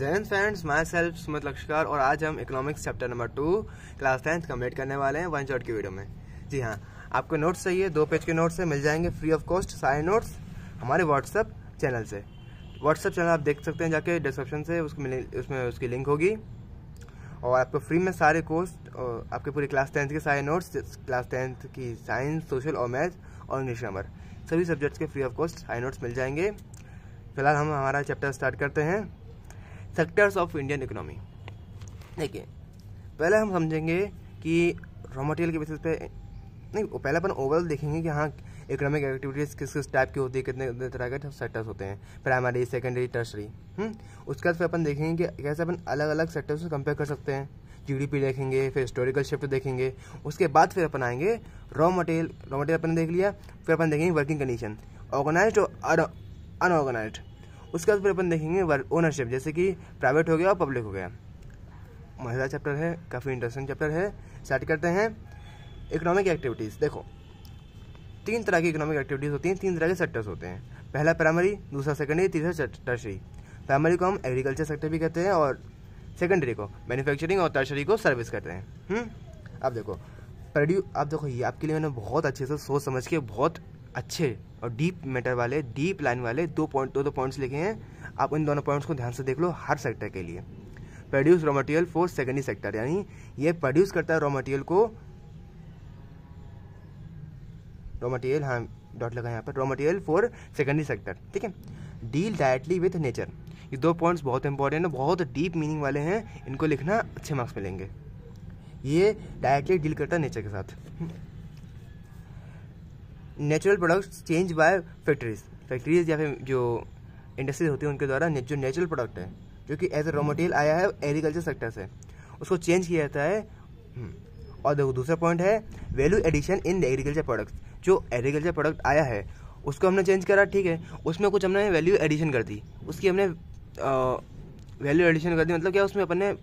जय Hind friends, myself Sumit Lakshkar और आज हम economics chapter number 2 class 10th complete करने वाले हैं वन शॉट की वीडियो में। जी हाँ, आपको नोट्स चाहिए, 2 पेज के नोट्स से मिल जाएंगे फ्री ऑफ कॉस्ट सारे नोट्स हमारे व्हाट्सएप चैनल से। व्हाट्सएप चैनल आप देख सकते हैं जाके डिस्क्रिप्शन से, उसमें उसकी लिंक होगी और आपको फ्री में सारे कोर्स आपके पूरी क्लास 10th के सारे नोट्स, क्लास 10th की साइंस, सोशल और मैथ और इंग्लिश ग्रामर सभी सब्जेक्ट्स के फ्री ऑफ कॉस्ट सारे नोट्स मिल जाएंगे। फिलहाल हम हमारा चैप्टर स्टार्ट करते हैं, सेक्टर्स ऑफ इंडियन इकोनॉमी। देखिए, पहले हम समझेंगे कि रॉ मटेरियल के बेसिस पे नहीं, पहले अपन ओवरऑल देखेंगे कि हाँ इकोनॉमिक एक्टिविटीज़ किस किस टाइप की होती है, कितने तरह के सेक्टर्स होते हैं, प्राइमरी, सेकेंडरी, टर्शरी। उसके बाद फिर अपन देखेंगे कि कैसे अपन अलग अलग सेक्टर्स से कंपेयर कर सकते हैं। जीडीपी देखेंगे, फिर हिस्टोरिकल शिफ्ट देखेंगे। उसके बाद फिर अपन आएंगे रॉ मटेरियल अपन देख लिया, फिर अपन देखेंगे वर्किंग कंडीशन, ऑर्गेनाइज्ड और अनऑर्गेनाइज्ड। उसके बाद फिर अपन देखेंगे ओनरशिप, जैसे कि प्राइवेट हो गया और पब्लिक हो गया। मजेदार चैप्टर है, काफ़ी इंटरेस्टिंग चैप्टर है। स्टार्ट करते हैं। इकोनॉमिक एक्टिविटीज़, देखो 3 तरह की इकोनॉमिक एक्टिविटीज़ होती हैं, 3 तरह के सेक्टर्स होते हैं। पहला प्राइमरी, दूसरा सेकेंडरी, तीसरा टर्शरी। प्राइमरी को हम एग्रीकल्चर सेक्टर भी कहते हैं और सेकेंडरी को मैन्युफैक्चरिंग और टर्शरी को सर्विस कहते हैं। अब देखो आप देखो, ये आपके लिए मैंने बहुत अच्छे से सोच समझ के बहुत अच्छे और डीप मैटर वाले, डीप लाइन वाले दो पॉइंट्स लिखे हैं। आप इन दोनों पॉइंट्स को ध्यान से देख लो हर सेक्टर के लिए। Produce raw material for secondary sector, यानी ये प्रोड्यूस करता है रॉ मटेरियल को, रॉ मटेरियल, हाँ डॉट लगा यहाँ पर, raw material for secondary sector, ठीक है। डील डायरेक्टली विथ नेचर, ये 2 पॉइंट्स बहुत इंपॉर्टेंट है, बहुत डीप मीनिंग वाले हैं, इनको लिखना, अच्छे मार्क्स मिलेंगे। ये डायरेक्टली डील करता है नेचर के साथ। Natural products change bye factories या फिर जो इंडस्ट्रीज होती है उनके द्वारा जो नेचुरल प्रोडक्ट है, जो कि एज ए रॉ मटेरियल आया है एग्रीकल्चर सेक्टर से, उसको चेंज किया जाता है। और देखो दूसरा पॉइंट है value addition in agriculture products, जो एग्रीकल्चर प्रोडक्ट आया है उसको हमने चेंज करा, ठीक है, उसमें कुछ हमने वैल्यू एडिशन कर दी, उसकी हमने वैल्यू एडिशन कर दी, मतलब क्या, उसमें अपन ने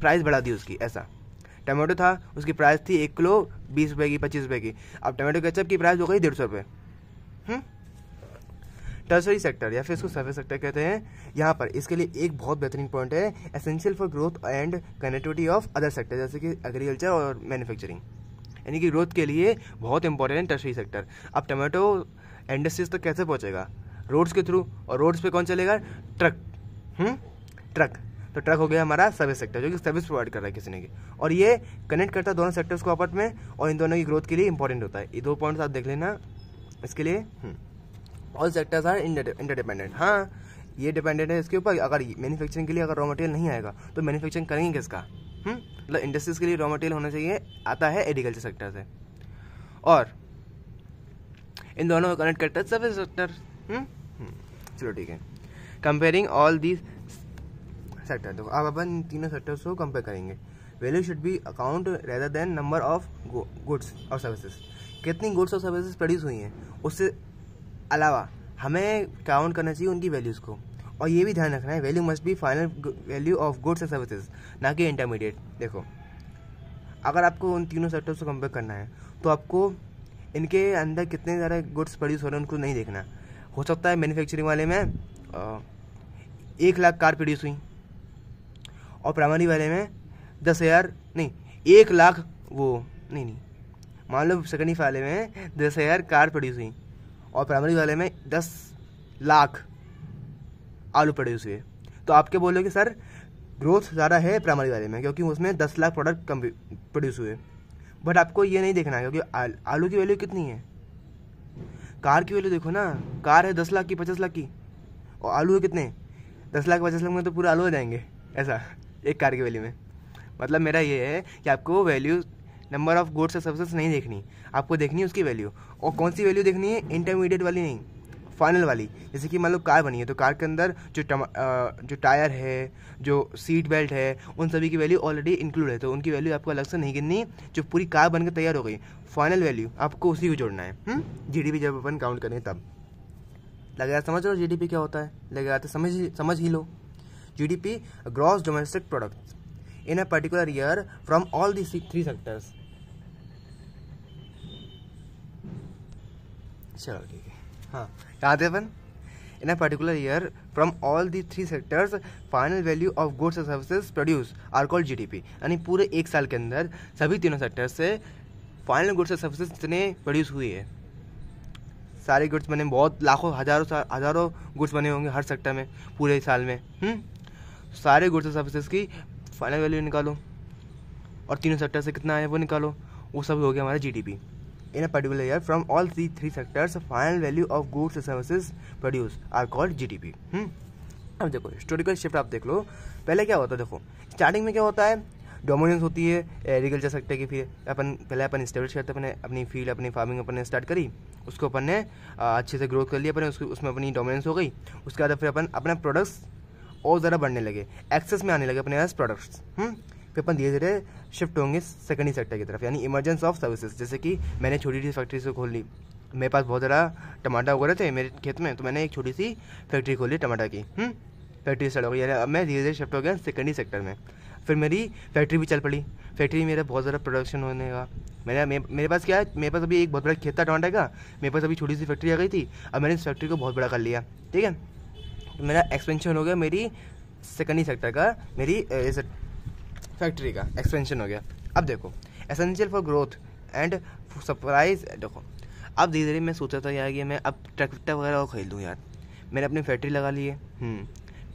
प्राइस बढ़ा दी उसकी। ऐसा टमाटो था, उसकी प्राइस थी 1 किलो 20 रुपये की, 25 रुपये की, अब टमाटो केचप की प्राइस हो गई 150 रुपये। टर्शरी सेक्टर या फिर इसको सर्विस सेक्टर कहते हैं। यहाँ पर इसके लिए एक बहुत बेहतरीन पॉइंट है, essential for growth and connectivity of other sector, जैसे कि एग्रीकल्चर और मैन्युफैक्चरिंग, यानी कि ग्रोथ के लिए बहुत इंपॉर्टेंट है टर्शरी सेक्टर। अब टमाटो इंडस्ट्रीज तक कैसे पहुँचेगा? रोड्स के थ्रू, और रोड्स पे कौन चलेगा? ट्रक। तो ट्रक हो गया हमारा सर्विस सेक्टर, जो कि सर्विस प्रोवाइड कर रहा है किसी ने की, और ये कनेक्ट करता है दोनों सेक्टर्स को आपस में, और इन दोनों की ग्रोथ के लिए इंपॉर्टेंट होता है। ये 2 पॉइंट्स आप देख लेना इसके लिए। ऑल सेक्टर्स आर इंटरडिपेंडेंट, हाँ ये डिपेंडेंट है इसके ऊपर। अगर मैन्युफैक्चरिंग के लिए अगर रॉ मटेरियल नहीं आएगा तो मैन्युफैक्चरिंग करेंगे किसका? मतलब इंडस्ट्रीज के लिए रॉ मटेरियल होना चाहिए, आता है एग्रीकल्चर सेक्टर से, और इन दोनों को कनेक्ट करता है सर्विस सेक्टर। चलो ठीक है, कंपेयरिंग ऑल दीज सेक्टर। तो अब अपन तीनों सेक्टर्स को कंपेयर करेंगे। Value should be account rather than number of goods और सर्विसेज, कितनी गुड्स और सर्विसेज प्रोड्यूस हुई हैं, उससे अलावा हमें काउंट करना चाहिए उनकी वैल्यूज़ को। और ये भी ध्यान रखना है, value must be final value of goods and services, ना कि इंटरमीडिएट। देखो, अगर आपको उन तीनों सेक्टर्स को कंपेयर करना है तो आपको इनके अंदर कितने ज़्यादा गुड्स प्रोड्यूस हो रहे हैं उनको नहीं देखना। हो सकता है मैन्युफैक्चरिंग वाले में 1 लाख कार प्रोड्यूस हुई और प्राइमरी वाले में 10,000 नहीं 1 लाख, वो नहीं, मान लो सेकेंडरी वाले में 10,000 कार प्रोड्यूस हुई और प्राइमरी वाले में 10 लाख आलू प्रोड्यूस हुए, तो आपके बोलोगे सर ग्रोथ ज़्यादा है प्राइमरी वाले में, क्योंकि उसमें 10 लाख प्रोडक्ट कम प्रोड्यूस हुए। बट आपको ये नहीं देखना है, क्योंकि आलू की वैल्यू कितनी है, कार की वैल्यू देखो ना, कार है 10 लाख की, 50 लाख की, और आलू है कितने, 10 लाख 50 लाख में तो पूरा आलू हो जाएंगे, ऐसा एक कार की वैल्यू में। मतलब मेरा ये है कि आपको वैल्यू नंबर ऑफ गुड्स और सर्विसेज नहीं देखनी, आपको देखनी है उसकी वैल्यू। और कौन सी वैल्यू देखनी है? इंटरमीडिएट वाली नहीं, फाइनल वाली। जैसे कि मान लो कार बनी है तो कार के अंदर जो टायर है, जो सीट बेल्ट है, उन सभी की वैल्यू ऑलरेडी इंक्लूड है, तो उनकी वैल्यू आपको अलग से नहीं गिननी। जो पूरी कार बनकर तैयार हो गई, फाइनल वैल्यू आपको उसी को जोड़ना है। जीडीपी जब अपन काउंट करें तब लगेगा, समझ लो जीडीपी क्या होता है, लगेगा तो समझ ही लो। GDP gross domestic product in a particular year from all the 3 sectors. चलो ठीक है, हाँ कहाँ थे अपन? In a particular year from all the 3 sectors final value of goods and services produce are called GDP. यानी पूरे एक साल के अंदर सभी तीनों सेक्टर से फाइनल गुड्स एंड सर्विसेज जितने प्रोड्यूस हुई है, सारे गुड्स बने, बहुत लाखों हज़ारों गुड्स बने होंगे हर सेक्टर में पूरे साल में। सारे गुड्स एंड सर्विसेज की फाइनल वैल्यू निकालो और तीनों सेक्टर से कितना आया वो निकालो, वो सब हो गया हमारा GDP. In a particular year from all the 3 sectors final value of goods and services produce are called GDP. अब देखो हिस्टोरिकल शिफ्ट आप देख लो। पहले क्या होता है, देखो स्टार्टिंग में क्या होता है, डोमिनेंस होती है एग्रीकल्चर सेक्टर की। फिर पहले अपन इस्टेब्लिश करते अपने अपनी फील्ड, अपनी फार्मिंग अपन ने स्टार्ट करी, उसको अपन ने अच्छे से ग्रोथ कर लिया अपन, उसमें अपनी डोमिनेंस हो गई। उसके बाद फिर अपन अपने प्रोडक्ट्स और ज़्यादा बढ़ने लगे, एक्सेस में आने लगे अपने पास प्रोडक्ट्स। फिर अपन धीरे धीरे शिफ्ट होंगे सेकेंडरी सेक्टर की तरफ, यानी इमरजेंस ऑफ सर्विसेज। जैसे कि मैंने छोटी सी फैक्ट्री से खोल ली, मेरे पास बहुत ज़्यादा टमाटर उग रहे थे मेरे खेत में, तो मैंने एक छोटी सी फैक्ट्री खोली टमाटर की। फैक्ट्री स्टार्ट हो गई, यानी अब मैं धीरे धीरे शिफ्ट हो गया सेकेंडरी सेक्टर में। फिर मेरी फैक्ट्री भी चल पड़ी, फैक्ट्री में मेरा बहुत ज़्यादा प्रोडक्शन होने का। मेरे पास क्या है, मेरे पास अभी एक बहुत बड़ा खेत था टमाटर का, मेरे पास अभी छोटी सी फैक्ट्री आ गई थी, अब मैंने इस फैक्ट्री को बहुत बड़ा कर लिया। ठीक है, तो मेरा एक्सपेंशन हो गया, मेरी सेकेंडरी सेक्टर का, मेरी फैक्ट्री का एक्सपेंशन हो गया। अब देखो essential for growth and supplies. देखो अब धीरे धीरे मैं सोचा था यार कि मैं अब ट्रैक्टर वगैरह खरीद लूँ यार। मैंने अपनी फैक्ट्री लगा ली है,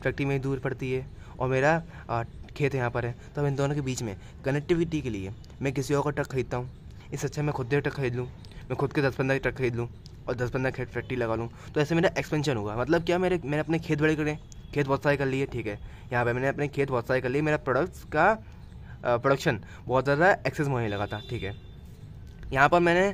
फैक्ट्री में दूर पड़ती है और मेरा खेत यहाँ पर है, तो अब इन दोनों के बीच में कनेक्टिविटी के लिए मैं किसी और का ट्रक खरीदता हूँ। इससे अच्छा मैं खुद के ट्रक खरीद लूँ, मैं खुद के 10-15 ट्रक खरीद लूँ और 10-15 फैक्ट्री लगा लूँ। तो ऐसे मेरा एक्सपेंशन हुआ। मतलब क्या, मैंने अपने खेत बड़े करे, खेत बहुत सारे कर लिए। ठीक है, यहाँ पे मैंने अपने खेत बहुत सारे कर लिए, मेरा प्रोडक्ट्स का प्रोडक्शन बहुत ज़्यादा एक्सेस में होने लगा था। ठीक है, यहाँ पर मैंने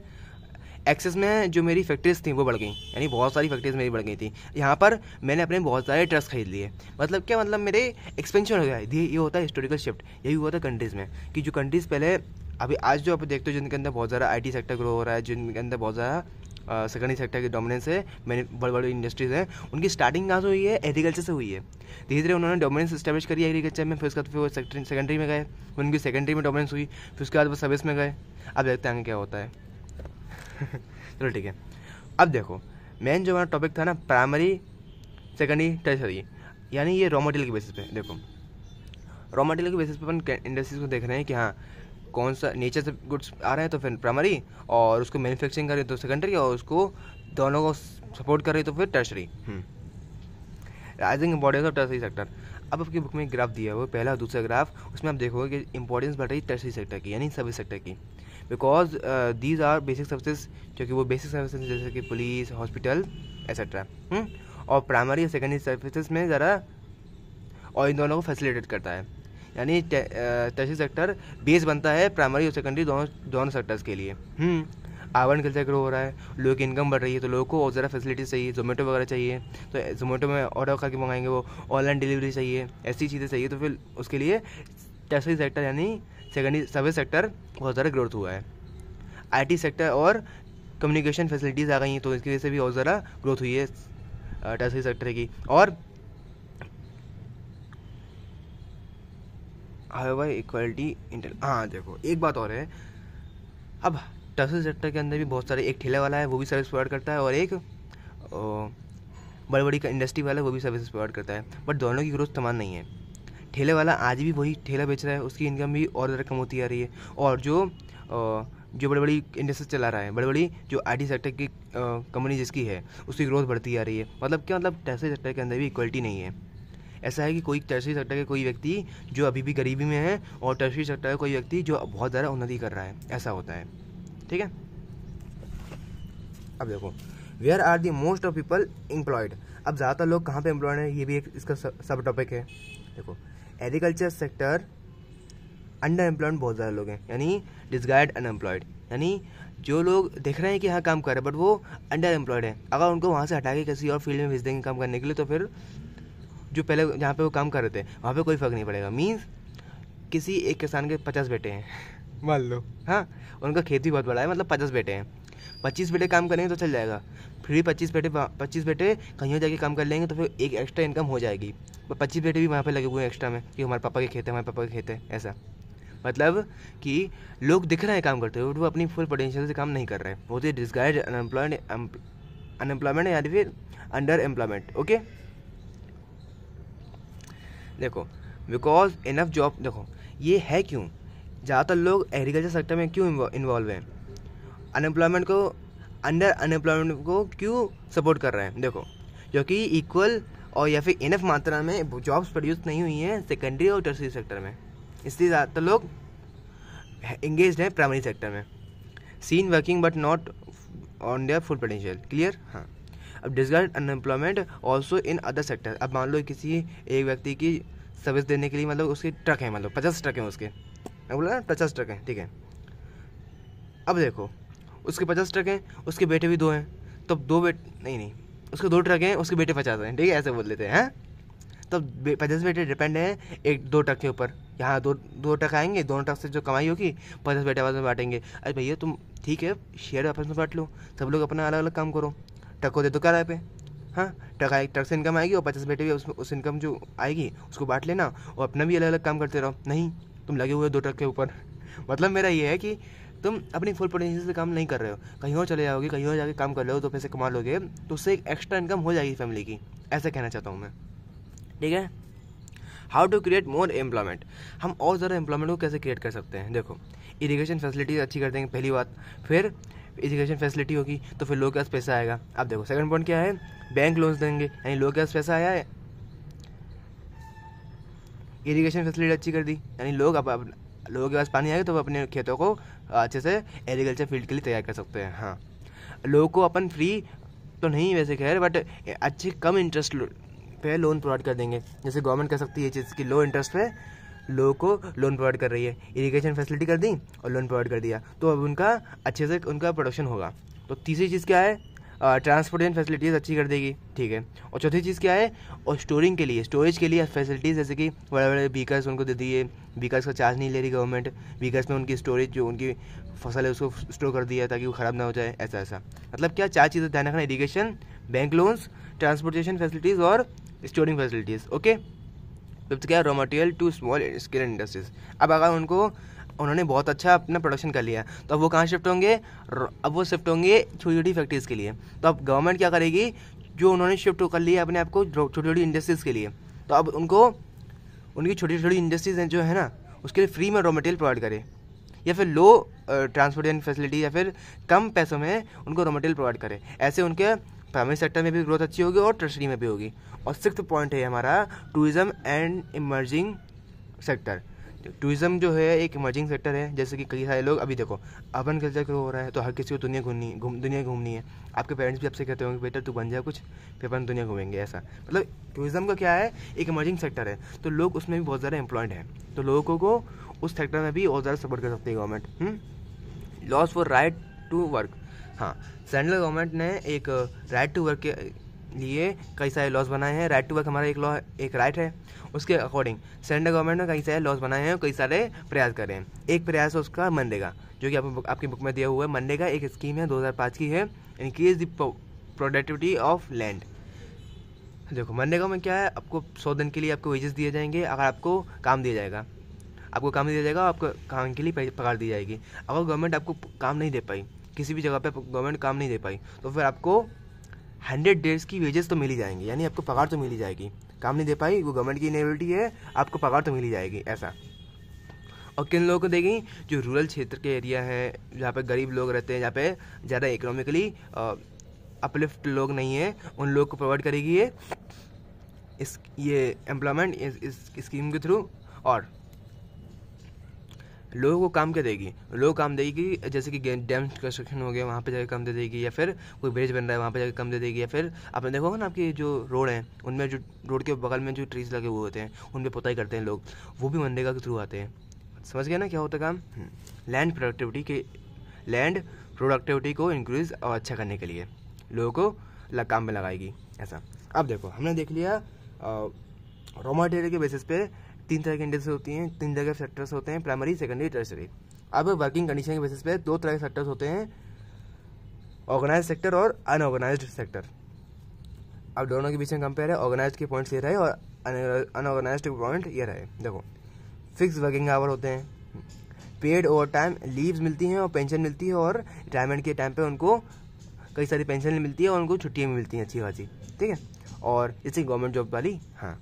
एक्सेस में जो मेरी फैक्ट्रीज थी वो बढ़ गई, यानी बहुत सारी फैक्ट्रीज मेरी बढ़ गई थी। यहाँ पर मैंने अपने बहुत सारे ट्रक्स खरीद लिए। मतलब क्या, मतलब मेरे एक्सपेंशन हो गया। ये होता है हिस्टोरिकल शिफ्ट। यही हुआ था कंट्रीज़ में कि जो कंट्रीज़ पहले, अभी आज जो आप देखते हो जिनके अंदर बहुत ज़्यादा IT सेक्टर ग्रो हो रहा है, जिनके अंदर बहुत ज़्यादा सेकेंडरी सेक्टर की डोमिनेंस है, मैंने बड़ी बड़ी इंडस्ट्रीज़ हैं, उनकी स्टार्टिंग कहाँ से हुई है, एग्रीकल्चर से हुई है। धीरे धीरे उन्होंने डोमिनेंस इस्टेब्लिश करी एग्रीकल्चर में, फिर उसके बाद फिर वो सेकेंडरी में गए, उनकी सेकेंडरी में डोमिनेंस हुई, फिर उसके बाद वो सर्विस में गए। अब देखते हैं आगे क्या होता है। चलो ठीक है, अब देखो मेन जो हमारा टॉपिक था ना, प्राइमरी सेकेंडरी टर्शरी, यानी ये रॉ मटेरियल के बेसिस पे। देखो रॉ मटेरियल के बेसिस पे अपन इंडस्ट्रीज को देख रहे हैं कि हाँ कौन सा नेचर से गुड्स आ रहे हैं तो फिर प्राइमरी, और उसको मैन्युफैक्चरिंग कर रही तो सेकेंडरी, और उसको दोनों को सपोर्ट कर रही तो फिर tertiary. Rising importance of tertiary sector. अब आपकी बुक में एक ग्राफ दिया है, वो पहला और दूसरा ग्राफ, उसमें आप देखोगे कि इंपॉर्टेंस बढ़ रही है टर्शरी सेक्टर की, यानी सर्विस सेक्टर की। Because these are basic services, क्योंकि वो बेसिक सर्विसेज जैसे कि पुलिस, हॉस्पिटल एक्सेट्रा, और प्राइमरी और सेकेंडरी सर्विसेज में ज़रा, और इन दोनों को फैसिलिटेट करता है। यानी टर्शरी सेक्टर बेस बनता है प्राइमरी और सेकेंडरी दोनों सेक्टर्स के लिए। अर्बन कल्चर ग्रो हो रहा है, लोगों की इनकम बढ़ रही है, तो लोगों को और ज़रा फैसिलिटीज़ चाहिए, जोमेटो वगैरह चाहिए, तो जोमेटो में ऑर्डर करके मंगाएंगे, वो ऑनलाइन डिलीवरी चाहिए, ऐसी चीज़ें चाहिए, तो फिर उसके लिए टर्शरी सेक्टर यानी सेकेंडरी सर्विस सेक्टर बहुत ज़्यादा ग्रोथ हुआ है। IT सेक्टर और कम्युनिकेशन फैसिलिटीज़ आ गई हैं, तो इसकी वजह से भी और ज़्यादा ग्रोथ हुई है टर्शरी सेक्टर की। और हाईवे इक्वालिटी इंटर, हाँ देखो एक बात और है, अब टर्शरी सेक्टर के अंदर भी बहुत सारे, एक ठेला वाला है वो भी सर्विस प्रोवाइड करता है, और एक बड़ी बड़ी इंडस्ट्री वाला है वो भी सर्विस प्रोवाइड करता है, बट दोनों की ग्रोथ समान नहीं है। ठेले वाला आज भी वही ठेला बेच रहा है, उसकी इनकम भी और ज़्यादा कम होती आ रही है, और जो बड़ी बड़ी इंडस्ट्री चला रहा है, बड़ी बड़ी जो IT सेक्टर की कंपनी जिसकी है, उसकी ग्रोथ बढ़ती आ रही है। मतलब क्या, मतलब टर्शरी सेक्टर के अंदर भी इक्वलिटी नहीं है। ऐसा है कि कोई टर्शरी सेक्टर के कोई व्यक्ति जो अभी भी गरीबी में है, और टर्शरी सेक्टर का कोई व्यक्ति जो बहुत ज़्यादा उन्नति कर रहा है, ऐसा होता है। ठीक है, अब देखो where are the most of people employed. अब ज़्यादातर लोग कहाँ पे एम्प्लॉयड हैं, ये भी एक इसका सब टॉपिक है। देखो एग्रीकल्चर सेक्टर अंडर एम्प्लॉयड बहुत ज़्यादा लोग हैं, यानी डिसगाइड अनएम्प्लॉयड, यानी जो लोग देख रहे हैं कि हाँ काम कर रहे हैं बट वो अंडर एम्प्लॉयड है। अगर उनको वहाँ से हटा के किसी और फील्ड में भेज देंगे काम करने के लिए, तो फिर जो पहले जहाँ पे वो काम कर रहे थे वहाँ पे कोई फ़र्क नहीं पड़ेगा। मीन्स किसी एक किसान के 50 बेटे हैं मान लो, हाँ उनका खेत भी बहुत बड़ा है, मतलब 50 बेटे हैं, 25 बेटे काम करेंगे तो चल जाएगा, फिर भी 25 बेटे कहीं जाके काम कर लेंगे तो फिर एक एक्स्ट्रा इनकम हो जाएगी। 25 बेटे भी वहाँ पे लगे हुए हैं एक्स्ट्रा में कि हमारे पापा के खेत है, हमारे पापा के खेत है, ऐसा। मतलब कि लोग दिख रहे हैं काम करते हुए, वो अपनी फुल पोटेंशियल से काम नहीं कर रहे हैं, वो डिसगाइड अनएम्प्लॉयमेंट, या फिर अंडर एम्प्लॉयमेंट। ओके, देखो बिकॉज इनफ जॉब, देखो ये है क्यों, ज़्यादातर लोग एग्रीकल्चर सेक्टर में क्यों इन्वॉल्व हैं, अनएम्प्लॉयमेंट को, अंडर अनएम्प्लॉयमेंट को क्यों सपोर्ट कर रहे हैं। देखो क्योंकि इक्वल और या फिर इनफ मात्रा में जॉब्स प्रोड्यूस नहीं हुई हैं सेकेंडरी और टर्शियरी सेक्टर में, इसलिए ज़्यादातर लोग इंगेज्ड हैं प्राइमरी सेक्टर में। Seen working but not on their full potential. Clear. हाँ, अब disguised unemployment also in other sector. अब मान लो किसी एक व्यक्ति की सर्विस देने के लिए मतलब उसके ट्रक हैं, मतलब 50 ट्रक हैं उसके, मैं बोला ना 50 ट्रक हैं, ठीक है। अब देखो उसके 50 ट्रक हैं, उसके बेटे भी 2 हैं, तब 2 बेटे नहीं उसके 2 ट्रक हैं, उसके बेटे 50 हैं, ठीक है, ऐसे बोल लेते हैं। तब 50 बेटे डिपेंड हैं 1-2 ट्रक के ऊपर। यहाँ दो ट्रक आएंगे, दोनों ट्रक से जो कमाई होगी 50 बेटे आपस में बांटेंगे। अरे भैया तुम ठीक है शेयर आपस में बांट लो, सब लोग अपना अलग अलग काम करो, ट्रक को दे दो किराए पे। हाँ, ट्रक से इनकम आएगी और 50 बेटे भी उस इनकम जो आएगी उसको बांट लेना और अपना भी अलग अलग काम करते रहो। नहीं, तुम लगे हुए 2 ट्रक के ऊपर। मतलब मेरा ये है कि तुम अपनी फुल पोटेंशियल से काम नहीं कर रहे हो, कहीं और चले जाओगे, कहीं और जाके काम कर रहे हो, तो पैसे कमा लोगे, तो उससे एक एक्स्ट्रा इनकम हो जाएगी फैमिली की, ऐसा कहना चाहता हूँ मैं, ठीक है। How to create more employment, हम और ज़्यादा एम्प्लॉयमेंट को कैसे क्रिएट कर सकते हैं। देखो इरिगेशन फैसिलिटीज अच्छी कर देंगे पहली बात, फिर इरिगेशन फैसिलिटी होगी तो फिर लोग के पास पैसा आएगा। अब देखो सेकंड पॉइंट क्या है, बैंक लोन्स देंगे, यानी लोग के पास पैसा आया है, इरिगेशन फैसिलिटी अच्छी कर दी, यानी लोग अब लोगों के पास पानी आएगा तो वो अपने खेतों को अच्छे से एग्रीकल्चर फील्ड के लिए तैयार कर सकते हैं। हाँ, लोगों को अपन फ्री तो नहीं वैसे खैर, बट अच्छे कम इंटरेस्ट पे लोन प्रोवाइड कर देंगे, जैसे गवर्नमेंट कर सकती है ये चीज़ की लो इंटरेस्ट पे लोगों को लोन प्रोवाइड कर रही है, इरिगेशन फैसिलिटी कर दी और लोन प्रोवाइड कर दिया, तो अब उनका अच्छे से उनका प्रोडक्शन होगा। तो तीसरी चीज़ क्या है, ट्रांसपोर्टेशन फैसिलिटीज़ अच्छी कर देगी, ठीक है। और चौथी चीज़ क्या है, और स्टोरेज के लिए फैसिलिटीज़, जैसे कि बड़े बड़े व्हीकल्स उनको दे दिए, व्हीकल्स का चार्ज नहीं ले रही गवर्नमेंट, व्हीकल्स में उनकी स्टोरेज जो उनकी फसल है उसको स्टोर कर दिया ताकि वो ख़राब ना हो जाए, ऐसा। मतलब क्या 4 चीज़ें ध्यान रखना, irrigation, bank loans, transportation facilities और स्टोरिंग फैसिलिटीज़। ओके, फिफ्थ क्या है, raw material to small scale industries. अब अगर उन्होंने बहुत अच्छा अपना प्रोडक्शन कर लिया तो अब वो कहाँ शिफ्ट होंगे, अब वो शिफ्ट होंगे छोटी छोटी फैक्ट्रीज़ के लिए। तो अब गवर्नमेंट क्या करेगी, जो उन्होंने शिफ्ट कर लिया अपने आप को छोटी छोटी इंडस्ट्रीज़ के लिए, तो अब उनको उनकी छोटी छोटी इंडस्ट्रीज जो है ना उसके लिए फ्री में रॉ मटेरियल प्रोवाइड करे, या फिर लो ट्रांसपोर्टेशन फैसिलिटी, या फिर कम पैसों में उनको रॉ मटेरियल प्रोवाइड करे। ऐसे उनके प्राइमरी सेक्टर में भी ग्रोथ अच्छी होगी और टर्शरी में भी होगी। और सिक्स्थ पॉइंट है हमारा tourism and emerging sector. Tourism जो है एक इमर्जिंग सेक्टर है, जैसे कि कई सारे लोग, अभी देखो अर्बन कल्चर ग्रो हो रहा है तो हर किसी को दुनिया घूमनी है। आपके पेरेंट्स भी आपसे कहते होंगे बेटा तू बन जा कुछ, फिर अपन दुनिया घूमेंगे, ऐसा। मतलब टूरिज्म का क्या है, एक इमर्जिंग सेक्टर है, तो लोग उसमें भी बहुत ज़्यादा एम्प्लॉयड हैं, तो लोगों को उस सेक्टर में भी और ज़्यादा सपोर्ट कर सकती है government. Laws for right to work, हाँ सेंट्रल गवर्नमेंट ने एक राइट टू वर्क के लिए कई सारे लॉज बनाए हैं। राइट टू वर्क हमारा एक राइट है, उसके अकॉर्डिंग सेंट्रल गवर्नमेंट ने कई सारे लॉज बनाए हैं, कई सारे प्रयास करे हैं। एक प्रयास है उसका मनरेगा, जो कि आपकी बुक में दिया हुआ है। मनरेगा एक स्कीम है 2005 की है, increase the productivity of land. देखो मनरेगा में क्या है, आपको 100 दिन के लिए आपको वेजेस दिए जाएंगे, अगर आपको काम दिया जाएगा, आपको काम के लिए पगार दी जाएगी। अगर गवर्नमेंट आपको काम नहीं दे पाई, किसी भी जगह पे गवर्नमेंट काम नहीं दे पाई, तो फिर आपको 100 डेज की वेजेस तो मिल ही जाएंगी, यानी आपको पगार तो मिल ही जाएगी। काम नहीं दे पाई, वो गवर्नमेंट की इनेबिलिटी है, आपको पगार तो मिल ही जाएगी, ऐसा। और किन लोगों को देगी, जो रूरल क्षेत्र के एरिया है, जहाँ पे गरीब लोग रहते हैं, जहाँ पे ज़्यादा इकोनॉमिकली अपलिफ्ट लोग नहीं है, उन लोग को प्रोवाइड करेगी ये एम्प्लॉयमेंट इस स्कीम के थ्रू। और लोगों को काम क्या देगी, लोग काम देगी, जैसे कि डैम कंस्ट्रक्शन हो गया वहाँ पे जाकर काम दे देगी, या फिर कोई ब्रिज बन रहा है वहाँ पे जाकर काम दे देगी, या फिर आपने देखा होगा ना आपके जो रोड हैं उनमें जो रोड के बगल में जो ट्रीज लगे हुए होते हैं उन पर पुताई करते हैं लोग, वो भी मनरेगा के थ्रू आते हैं। समझ गया ना क्या होता है काम। लैंड प्रोडक्टिविटी को इंक्रीज और अच्छा करने के लिए लोगों को काम में लगाएगी, ऐसा। अब देखो हमने देख लिया रॉ मटेरियल के बेसिस पे 3 तरह की इंडस्ट्री होती हैं, 3 तरह के सेक्टर्स होते हैं, प्राइमरी, सेकेंडरी, टर्शरी। अब वर्किंग कंडीशन के बेसिस पे 2 तरह के सेक्टर्स होते हैं, ऑर्गेनाइज सेक्टर और अनऑर्गेनाइज्ड सेक्टर। अब दोनों के बीच में कंपेयर है, ऑर्गेनाइज्ड के पॉइंट्स ये रहे और अनऑर्गेनाइज्ड के पॉइंट ये रहे। देखो फिक्स वर्किंग आवर होते हैं, पेड ओवर टाइम लीव्स मिलती हैं और पेंशन मिलती है, और रिटायरमेंट के टाइम पे उनको कई सारी पेंशन मिलती है और उनको छुट्टियाँ भी मिलती हैं अच्छी खासी। ठीक है। और जैसे गवर्नमेंट जॉब वाली, हाँ,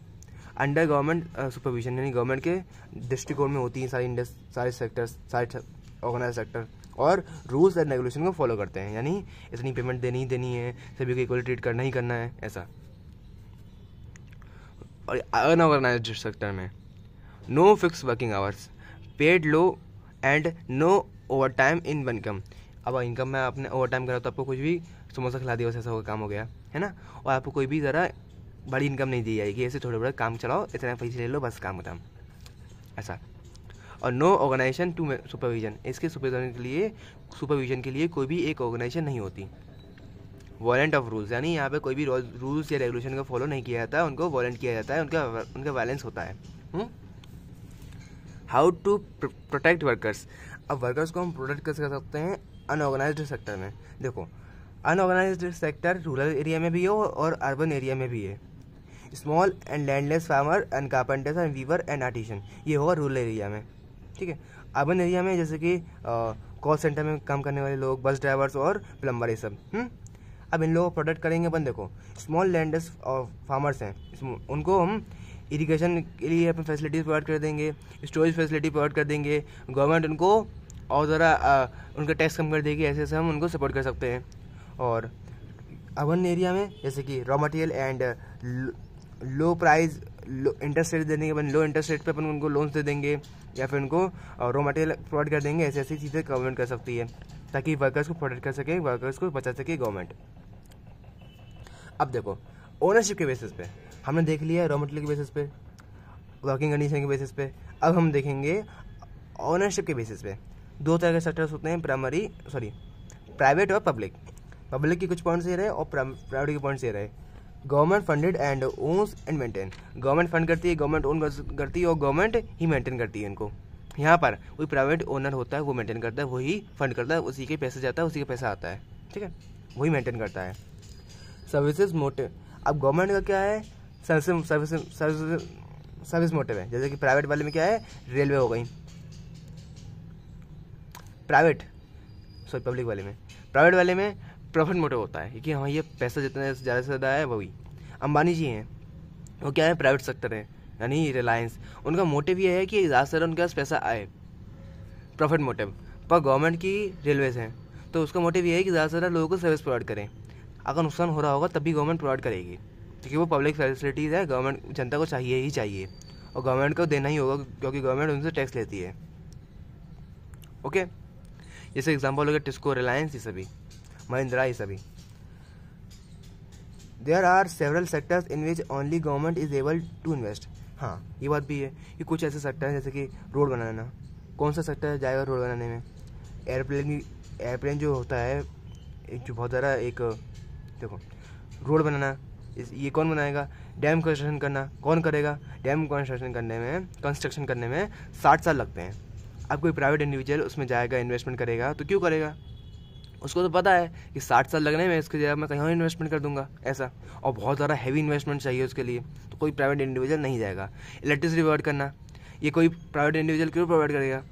अंडर गवर्नमेंट सुपरविजन, यानी गवर्नमेंट के दृष्टिकोण में होती हैं सारे सेक्टर्स, सारे ऑर्गेनाइज सेक्टर, और रूल्स एंड रेगुलेशन को फॉलो करते हैं, यानी इतनी पेमेंट देनी ही देनी है, सभी को इक्वली ट्रीट करना ही करना है, ऐसा। और अनऑर्गेनाइज्ड सेक्टर में no fix working hours, paid low and no overtime in income. अब इनकम में आपने ओवर टाइम करा तो आपको कुछ भी समोसा खिला दिया, ऐसा काम हो गया है ना। और आपको कोई भी ज़रा बड़ी इनकम नहीं दी जाएगी, ऐसे थोड़े बड़े काम चलाओ, इतना पैसे ले लो, बस काम खत्म, ऐसा। और नो ऑर्गेनाइजेशन टू सुपरविजन, इसके सुपरविजन के लिए कोई भी एक ऑर्गेनाइजेशन नहीं होती। वॉलेंट ऑफ रूल्स, यानी यहाँ पे कोई भी रूल्स या रेगुलेशन का फॉलो नहीं किया जाता, उनको वॉलेंट किया जाता है, उनका वायलेंस होता है। हाउ टू प्रोटेक्ट वर्कर्स, अब वर्कर्स को हम प्रोटेक्ट कैसे कर सकते हैं अनऑर्गेनाइज्ड सेक्टर में। देखो, अनऑर्गेनाइज्ड सेक्टर रूरल एरिया में भी हो और अर्बन एरिया में भी है। Small and landless farmer and carpenters and weaver and artisan, ये होगा रूरल एरिया में, ठीक है। अर्बन एरिया में जैसे कि कॉल सेंटर में काम करने वाले लोग, बस ड्राइवर्स और प्लम्बर, ये सब। अब इन लोगों को प्रोटेक्ट करेंगे अपन। देखो, स्मॉल लैंडलेस फार्मर्स हैं, उनको हम इरिगेशन के लिए अपनी फैसिलिटीज़ प्रोवाइड कर देंगे, स्टोरेज फैसिलिटी प्रोवाइड कर देंगे, गवर्नमेंट उनको और ज़रा उनका टैक्स कम कर देगी, ऐसे हम उनको सपोर्ट कर सकते हैं। और अर्बन एरिया में जैसे कि raw material and low price, low interest rate देने के बाद लो इंटरेस्ट रेट पे अपन उनको लोन्स दे देंगे, या फिर उनको रॉ मटेरियल प्रोवाइड कर देंगे। ऐसी ऐसी चीज़ें गवर्नमेंट कर सकती है ताकि वर्कर्स को प्रोटेक्ट कर सके, वर्कर्स को बचा सके गवर्नमेंट। अब देखो, ओनरशिप के बेसिस पे हमने देख लिया, रॉ मटेरियल के बेसिस पे, वर्किंग कंडीशन के बेसिस पे। अब हम देखेंगे ओनरशिप के बेसिस पे। दो तरह के सेक्टर्स होते हैं, प्राइवेट और पब्लिक। पब्लिक के कुछ पॉइंट्स ये रहे और प्राइवेट के पॉइंट्स ये रहे। Government funded and owns and maintain, government fund करती है, गवर्नमेंट ओन करती है और गवर्नमेंट ही मेंटेन करती है इनको। यहाँ पर कोई प्राइवेट ओनर होता है, वो मेंटेन करता है, वही फंड करता है, उसी के पैसे जाता है, उसी का पैसा आता है, ठीक है, वही मेंटेन करता है। सर्विसेज मोटिव, अब गवर्नमेंट का क्या है, सर्विस मोटिव है। जैसे कि प्राइवेट वाले में क्या है, रेलवे हो गई, पब्लिक वाले में, प्राइवेट वाले में प्रॉफिट मोटिव होता है कि हाँ ये पैसा जितना ज़्यादा से ज़्यादा है वही। अंबानी जी हैं, वो क्या है, प्राइवेट सेक्टर है, यानी रिलायंस, उनका मोटिव ये है कि ज़्यादा से ज़्यादा उनके पास पैसा आए, प्रॉफिट मोटिव। पर गवर्नमेंट की रेलवेज हैं तो उसका मोटिव ये है कि ज़्यादा से ज़्यादा लोगों को सर्विस प्रोवाइड करें। अगर नुकसान हो रहा होगा तब भी गवर्नमेंट प्रोवाइड करेगी, क्योंकि वो पब्लिक फैसिलिटीज़ है, गवर्नमेंट जनता को चाहिए ही चाहिए, और गवर्नमेंट को देना ही होगा क्योंकि गवर्नमेंट उनसे टैक्स लेती है। ओके, जैसे एग्जाम्पल हो गया टिस्को, रिलायंस, ये सभी, महिंद्रा, ये सभी। There are several sectors in which only government is able to invest. हाँ, ये बात भी है कि कुछ ऐसे सेक्टर हैं जैसे कि रोड बनाना। कौन सा सेक्टर जाएगा रोड बनाने में? एयरप्लेन जो होता है, एक जो बहुत ज़्यादा एक, देखो रोड बनाना, ये कौन बनाएगा? डैम कंस्ट्रक्शन करना कौन करेगा? डैम कंस्ट्रक्शन करने में 60 साल लगते हैं। अब कोई प्राइवेट इंडिविजुअल उसमें जाएगा, इन्वेस्टमेंट करेगा तो क्यों करेगा? उसको तो पता है कि 60 साल लगने में, इसके जगह मैं कहीं और इन्वेस्टमेंट कर दूंगा, ऐसा। और बहुत ज़्यादा हैवी इन्वेस्टमेंट चाहिए उसके लिए, तो कोई प्राइवेट इंडिविजुअल नहीं जाएगा। इलेक्ट्रिसिटी प्रोवाइड करना, ये कोई प्राइवेट इंडिविजुअल क्यों प्रोवाइड करेगा?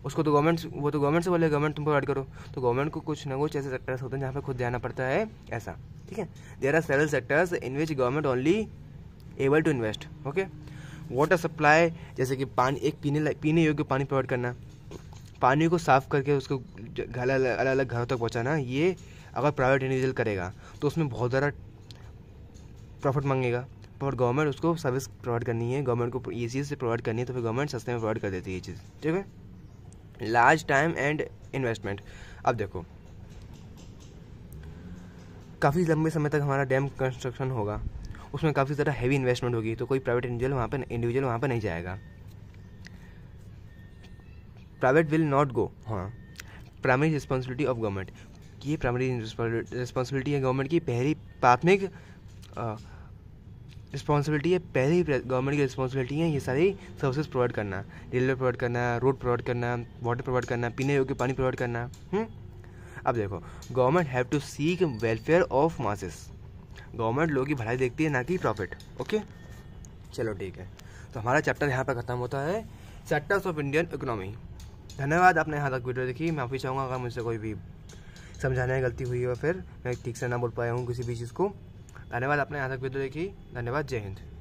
उसको तो गवर्नमेंट से बोले गवर्नमेंट तुम प्रोवाइड करो। तो गवर्नमेंट को कुछ ना कुछ ऐसे सेक्टर्स होते हैं जहाँ पे खुद जाना पड़ता है, ऐसा, ठीक है। There are several sectors in which government only able to invest. Okay, water supply, जैसे कि पानी, एक पीने योग्य पानी प्रोवाइड करना, पानी को साफ़ करके उसको अलग अलग घरों तक पहुँचाना, ये अगर प्राइवेट इंडिविजुअल करेगा तो उसमें बहुत ज़्यादा प्रॉफिट मांगेगा, पर गवर्नमेंट उसको सर्विस प्रोवाइड करनी है, गवर्नमेंट को ये चीज़ से प्रोवाइड करनी है, तो फिर गवर्नमेंट सस्ते में प्रोवाइड कर देती है ये चीज़, ठीक है। लार्ज टाइम एंड इन्वेस्टमेंट, अब देखो काफ़ी लंबे समय तक हमारा डैम कंस्ट्रक्शन होगा, उसमें काफ़ी ज़्यादा हैवी इन्वेस्टमेंट होगी, तो कोई प्राइवेट इंडिविजुअल वहाँ पर नहीं जाएगा। Private will not go. हाँ, प्राइमरी रिस्पॉन्सिबिलिटी ऑफ गवर्नमेंट, ये प्राइमरी रिस्पॉन्सिबिलिटी है गवर्नमेंट की, पहली प्राथमिक रिस्पॉन्सिबिलिटी है, पहली गवर्नमेंट की रिस्पॉन्सिबिलिटी है ये सारी सर्विसेज प्रोवाइड करना, रेलवे प्रोवाइड करना, रोड प्रोवाइड करना, वाटर प्रोवाइड करना, पीने योग्य पानी प्रोवाइड करना। अब देखो, government have to seek welfare of masses, government लोगों की भलाई देखती है, ना कि प्रॉफिट। ओके, चलो ठीक है, तो हमारा चैप्टर यहाँ पर ख़त्म होता है, सेक्टर्स ऑफ इंडियन इकोनॉमी। धन्यवाद, आपने यहाँ तक वीडियो देखी। मैं माफ़ी चाहूँगा अगर मुझसे कोई भी समझाने में गलती हुई है, फिर मैं ठीक से ना बोल पाया हूँ किसी भी चीज़ को। धन्यवाद, आपने यहाँ तक वीडियो देखी। धन्यवाद, जय हिंद।